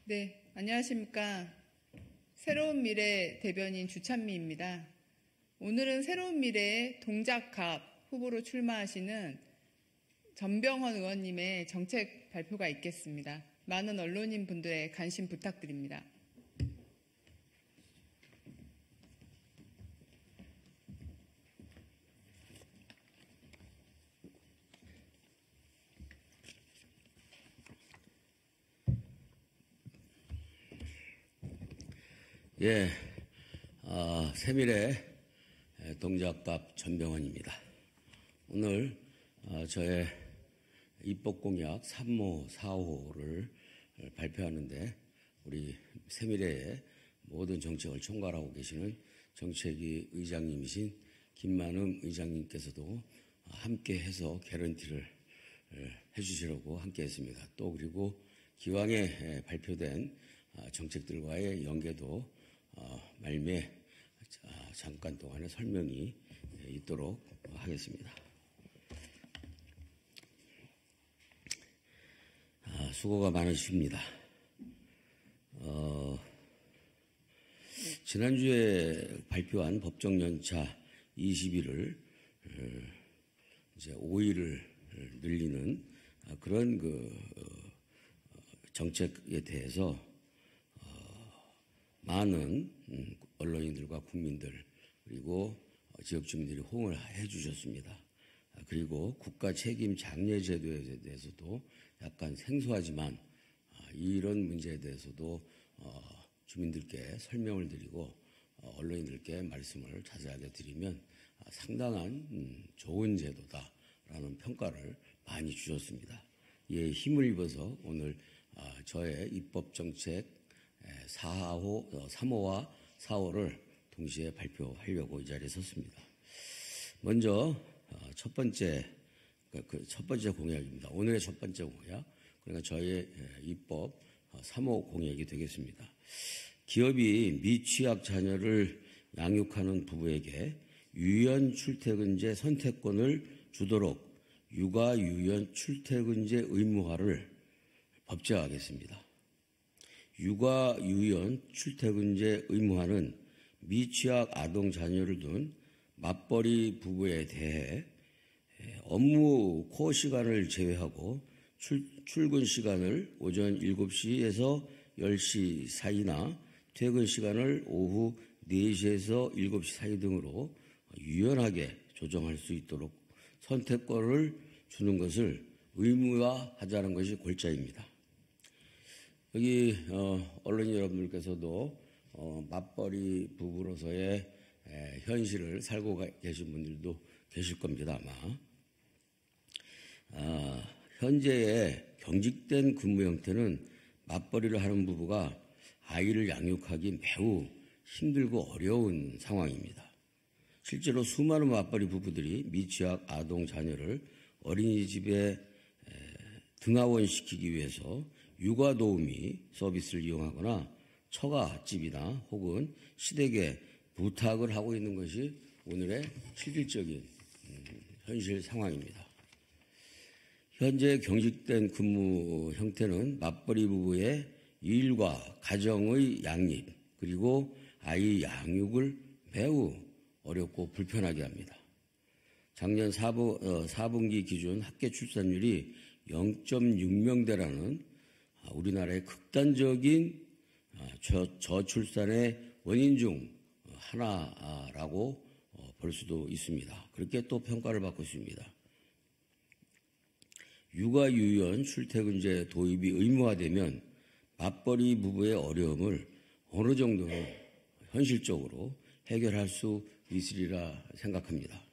네, 안녕하십니까. 새로운 미래 대변인 주찬미입니다. 오늘은 새로운 미래의 동작갑 후보로 출마하시는 전병헌 의원님의 정책 발표가 있겠습니다. 많은 언론인 분들의 관심 부탁드립니다. 예, 새미래 동작갑 전병헌입니다. 오늘 저의 입법공약 3호, 4호를 발표하는데 우리 새미래의 모든 정책을 총괄하고 계시는 정책위 의장님이신 김만음 의장님께서도 함께 해서 개런티를 해주시려고 함께 했습니다. 또 그리고 기왕에 발표된 정책들과의 연계도 말미에 잠깐 동안의 설명이 있도록 하겠습니다. 수고가 많으십니다. 지난주에 발표한 법정연차 20일을 이제 5일을 늘리는 그런 정책에 대해서 많은 언론인들과 국민들 그리고 지역 주민들이 호응을 해주셨습니다. 그리고 국가 책임 장려 제도에 대해서도 약간 생소하지만 이런 문제에 대해서도 주민들께 설명을 드리고 언론인들께 말씀을 자세하게 드리면 상당한 좋은 제도다라는 평가를 많이 주셨습니다. 이에 힘을 입어서 오늘 저의 입법정책 3호와 4호를 동시에 발표하려고 이 자리에 섰습니다. 먼저 첫 번째 공약입니다. 오늘의 첫 번째 공약, 그러니까 저의 입법 3호 공약이 되겠습니다. 기업이 미취학 자녀를 양육하는 부부에게 유연 출퇴근제 선택권을 주도록 육아 유연 출퇴근제 의무화를 법제화하겠습니다. 육아 유연 출퇴근제 의무화는 미취학 아동 자녀를 둔 맞벌이 부부에 대해 업무 코어 시간을 제외하고 출근 시간을 오전 7시에서 10시 사이나 퇴근 시간을 오후 4시에서 7시 사이 등으로 유연하게 조정할 수 있도록 선택권을 주는 것을 의무화하자는 것이 골자입니다. 여기 언론인 여러분들께서도 맞벌이 부부로서의 현실을 살고 계신 분들도 계실 겁니다, 아마. 현재의 경직된 근무 형태는 맞벌이를 하는 부부가 아이를 양육하기 매우 힘들고 어려운 상황입니다. 실제로 수많은 맞벌이 부부들이 미취학 아동 자녀를 어린이집에 등하원시키기 위해서 육아도우미 서비스를 이용하거나 처가집이나 혹은 시댁에 부탁을 하고 있는 것이 오늘의 실질적인 현실 상황입니다. 현재 경직된 근무 형태는 맞벌이 부부의 일과 가정의 양립 그리고 아이 양육을 매우 어렵고 불편하게 합니다. 작년 4분기 기준 학계 출산율이 0.6명대라는 우리나라의 극단적인 저출산의 원인 중 하나라고 볼 수도 있습니다. 그렇게 또 평가를 받고 있습니다. 육아 유연 출퇴근제 도입이 의무화되면 맞벌이 부부의 어려움을 어느 정도는 현실적으로 해결할 수 있으리라 생각합니다.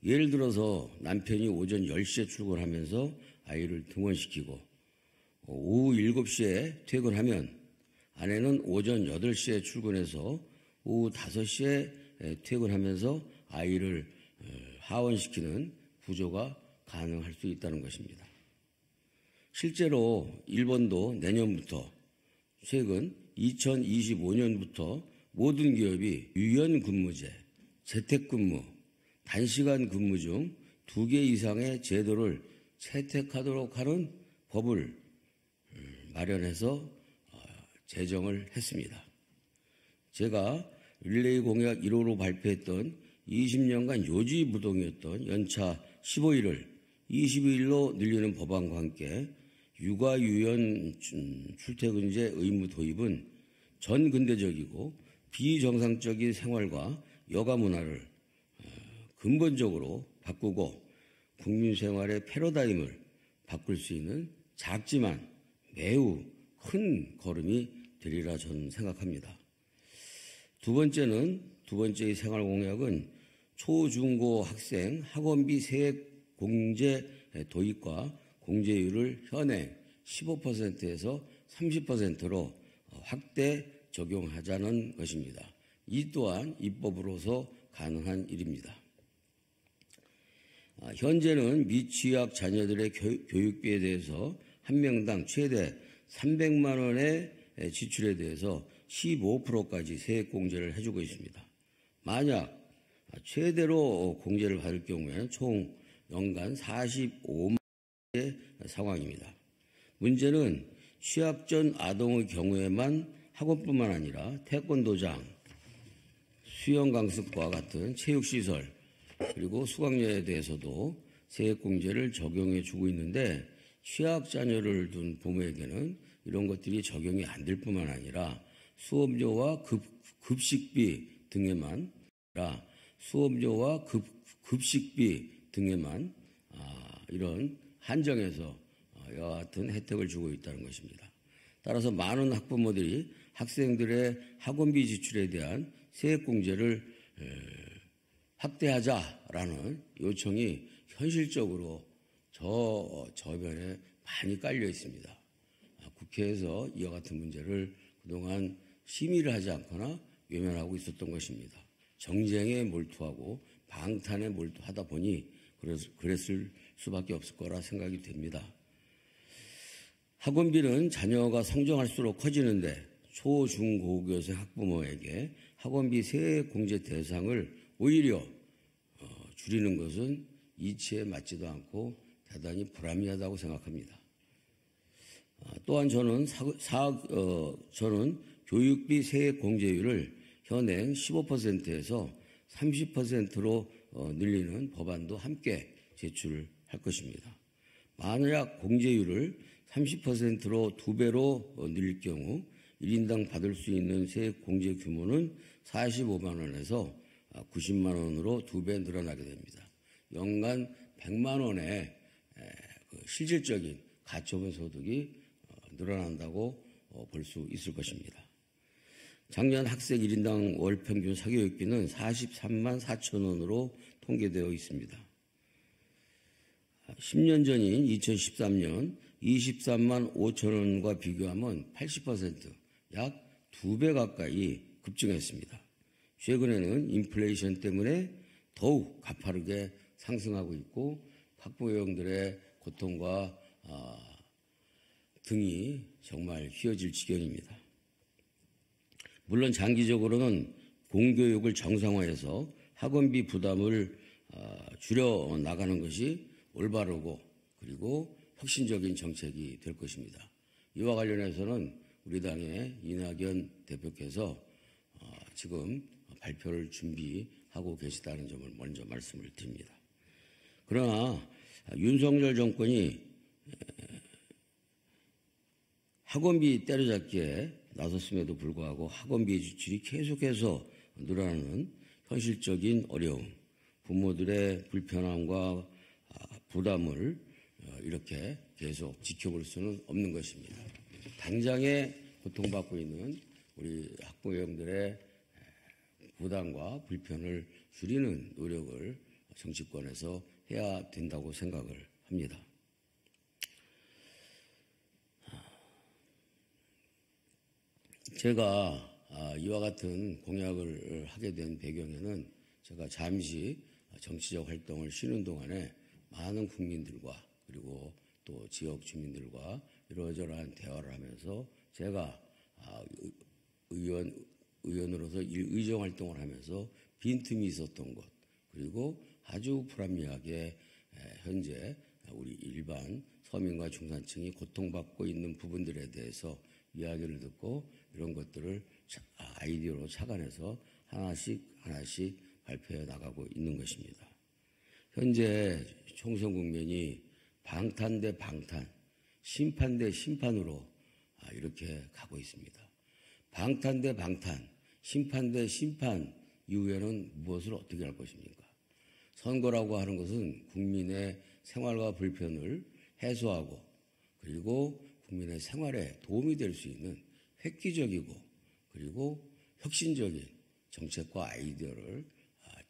예를 들어서 남편이 오전 10시에 출근하면서 아이를 등원시키고 오후 7시에 퇴근하면 아내는 오전 8시에 출근해서 오후 5시에 퇴근하면서 아이를 하원시키는 구조가 가능할 수 있다는 것입니다. 실제로 일본도 내년부터 최근 2025년부터 모든 기업이 유연근무제, 재택근무, 단시간 근무 중 2개 이상의 제도를 채택하도록 하는 법을 마련해서 제정을 했습니다. 제가 릴레이 공약 1호로 발표했던 20년간 요지부동이었던 연차 15일을 22일로 늘리는 법안과 함께 육아유연 출퇴근제 의무 도입은 전근대적이고 비정상적인 생활과 여가 문화를 근본적으로 바꾸고 국민 생활의 패러다임을 바꿀 수 있는 작지만 매우 큰 걸음이 되리라 저는 생각합니다. 두 번째의 생활 공약은 초중고 학생 학원비 세액 공제 도입과 공제율을 현행 15%에서 30%로 확대 적용하자는 것입니다. 이 또한 입법으로서 가능한 일입니다. 현재는 미취학 자녀들의 교육비에 대해서 한 명당 최대 300만 원의 지출에 대해서 15%까지 세액 공제를 해주고 있습니다. 만약 최대로 공제를 받을 경우에는 총 연간 45만 원의 상황입니다. 문제는 취학 전 아동의 경우에만 학원뿐만 아니라 태권도장, 수영 강습과 같은 체육시설, 그리고 수강료에 대해서도 세액공제를 적용해 주고 있는데 취학 자녀를 둔 부모에게는 이런 것들이 적용이 안 될 뿐만 아니라 수업료와 급식비 등에만 이런 한정해서 이와 같은 혜택을 주고 있다는 것입니다. 따라서 많은 학부모들이 학생들의 학원비 지출에 대한 세액공제를 확대하자라는 요청이 현실적으로 저변에 많이 깔려 있습니다. 국회에서 이와 같은 문제를 그동안 심의를 하지 않거나 외면하고 있었던 것입니다. 정쟁에 몰두하고 방탄에 몰두하다 보니 그랬을 수밖에 없을 거라 생각이 됩니다. 학원비는 자녀가 성장할수록 커지는데 초, 중, 고교생 학부모에게 학원비 세액 공제 대상을 오히려 줄이는 것은 이치에 맞지도 않고 대단히 불합리하다고 생각합니다. 또한 저는 교육비 세액 공제율을 현행 15%에서 30%로 늘리는 법안도 함께 제출할 것입니다. 만약 공제율을 30%로 2배로 늘릴 경우 1인당 받을 수 있는 세액 공제 규모는 45만 원에서 90만 원으로 2배 늘어나게 됩니다. 연간 100만 원의 실질적인 가처분 소득이 늘어난다고 볼 수 있을 것입니다. 작년 학생 1인당 월 평균 사교육비는 43만 4천 원으로 통계되어 있습니다. 10년 전인 2013년 23만 5천 원과 비교하면 80%, 약 2배 가까이 급증했습니다. 최근에는 인플레이션 때문에 더욱 가파르게 상승하고 있고 학부형들의 고통과 등이 정말 휘어질 지경입니다. 물론 장기적으로는 공교육을 정상화해서 학원비 부담을 줄여 나가는 것이 올바르고 그리고 혁신적인 정책이 될 것입니다. 이와 관련해서는 우리 당의 이낙연 대표께서 지금 발표를 준비하고 계시다는 점을 먼저 말씀을 드립니다. 그러나 윤석열 정권이 학원비 때려잡기에 나섰음에도 불구하고 학원비 지출이 계속해서 늘어나는 현실적인 어려움, 부모들의 불편함과 부담을 이렇게 계속 지켜볼 수는 없는 것입니다. 당장에 고통받고 있는 우리 학부형들의 부담과 불편을 줄이는 노력을 정치권에서 해야 된다고 생각을 합니다. 제가 이와 같은 공약을 하게 된 배경에는 제가 잠시 정치적 활동을 쉬는 동안에 많은 국민들과 그리고 또 지역 주민들과 이러저러한 대화를 하면서 제가 의원으로서 의정 활동을 하면서 빈틈이 있었던 것 그리고 아주 불합리하게 현재 우리 일반 서민과 중산층이 고통받고 있는 부분들에 대해서 이야기를 듣고 이런 것들을 아이디어로 착안해서 하나씩 발표해 나가고 있는 것입니다. 현재 총선 국면이 방탄 대 방탄, 심판 대 심판으로 이렇게 가고 있습니다. 방탄 대 방탄, 심판 대 심판 이후에는 무엇을 어떻게 할 것입니까? 선거라고 하는 것은 국민의 생활과 불편을 해소하고 그리고 국민의 생활에 도움이 될 수 있는 획기적이고 그리고 혁신적인 정책과 아이디어를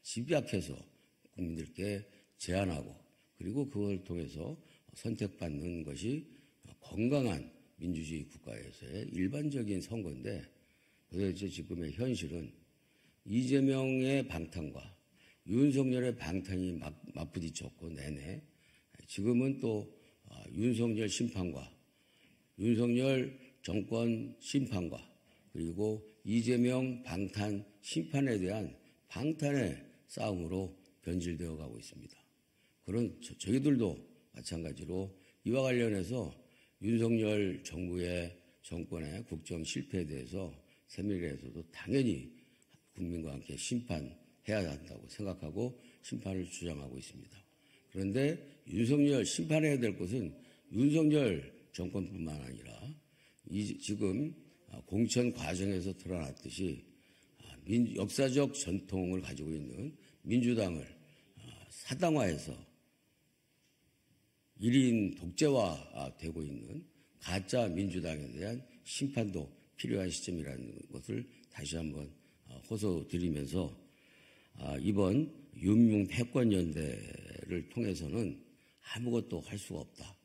집약해서 국민들께 제안하고 그리고 그걸 통해서 선택받는 것이 건강한 민주주의 국가에서의 일반적인 선거인데 도대체 지금의 현실은 이재명의 방탄과 윤석열의 방탄이 맞부딪혔고 내내 지금은 또 윤석열 심판과 윤석열 정권 심판과 그리고 이재명 방탄 심판에 대한 방탄의 싸움으로 변질되어 가고 있습니다. 그런 저희들도 마찬가지로 이와 관련해서 윤석열 정부의 정권의 국정 실패에 대해서 새누리당에서도 당연히 국민과 함께 심판해야 한다고 생각하고 심판을 주장하고 있습니다. 그런데 윤석열 심판해야 될 것은 윤석열 정권뿐만 아니라 지금 공천 과정에서 드러났듯이 역사적 전통을 가지고 있는 민주당을 사당화해서 1인 독재화되고 있는 가짜 민주당에 대한 심판도 필요한 시점이라는 것을 다시 한번 호소드리면서 이번 윤명 패권연대를 통해서는 아무것도 할 수가 없다.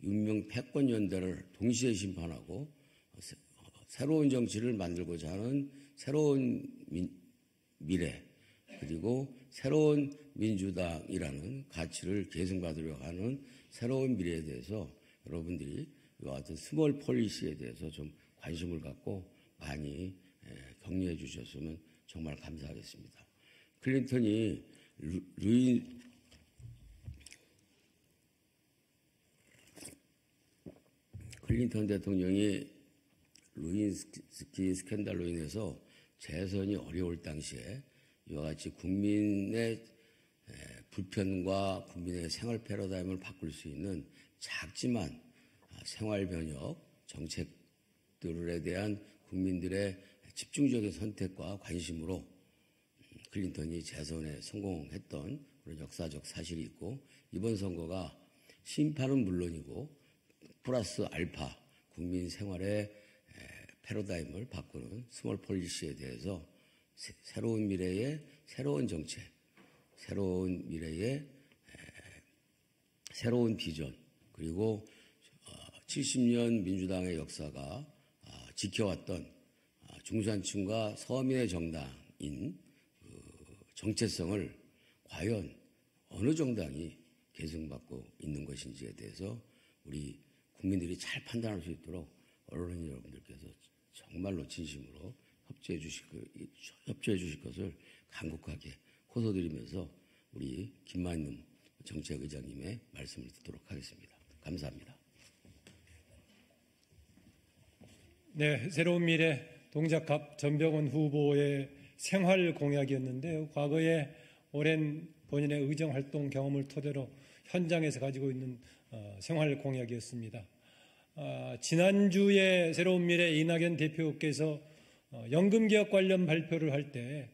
윤명 패권연대를 동시에 심판하고 새로운 정치를 만들고자 하는 새로운 미래 그리고 새로운 민주당이라는 가치를 계승받으려 하는 새로운 미래에 대해서 여러분들이 이와 같은 스몰 폴리시에 대해서 좀 관심을 갖고 많이 격려해 주셨으면 정말 감사하겠습니다. 클린턴 대통령이 루인스키 스캔들로 인해서 재선이 어려울 당시에 이와 같이 국민의 불편과 국민의 생활 패러다임을 바꿀 수 있는 작지만 생활 변혁 정책들에 대한 국민들의 집중적인 선택과 관심으로 클린턴이 재선에 성공했던 그런 역사적 사실이 있고 이번 선거가 심판은 물론이고 플러스 알파 국민 생활의 패러다임을 바꾸는 스몰 폴리시에 대해서 새로운 미래의 새로운 정책, 새로운 미래의 새로운 비전 그리고 70년 민주당의 역사가 지켜왔던 중산층과 서민의 정당인 정체성을 과연 어느 정당이 계승받고 있는 것인지에 대해서 우리 국민들이 잘 판단할 수 있도록 언론인 여러분들께서 정말로 진심으로 협조해 주실 것을 간곡하게 호소드리면서 우리 김만능 정책의장님의 말씀을 듣도록 하겠습니다. 감사합니다. 네, 새로운 미래 동작갑 전병헌 후보의 생활 공약이었는데요. 과거에 오랜 본인의 의정활동 경험을 토대로 현장에서 가지고 있는 생활 공약이었습니다. 지난주에 새로운 미래 이낙연 대표께서 연금개혁 관련 발표를 할 때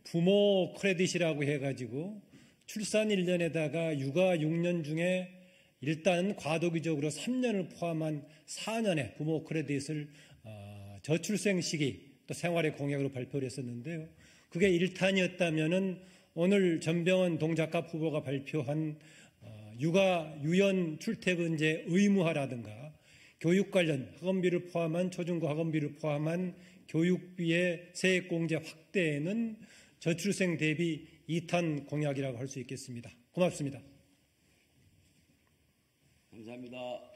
부모 크레딧이라고 해가지고 출산 1년에다가 육아 6년 중에 일단 과도기적으로 3년을 포함한 4년의 부모 크레딧을 저출생 시기 또 생활의 공약으로 발표를 했었는데요. 그게 1탄이었다면은 오늘 전병헌 동작갑 후보가 발표한 육아 유연 출퇴근제 의무화라든가 교육 관련 학원비를 포함한 초중고 학원비를 포함한 교육비의 세액공제 확대에는 저출생 대비 2탄 공약이라고 할 수 있겠습니다. 고맙습니다. 감사합니다.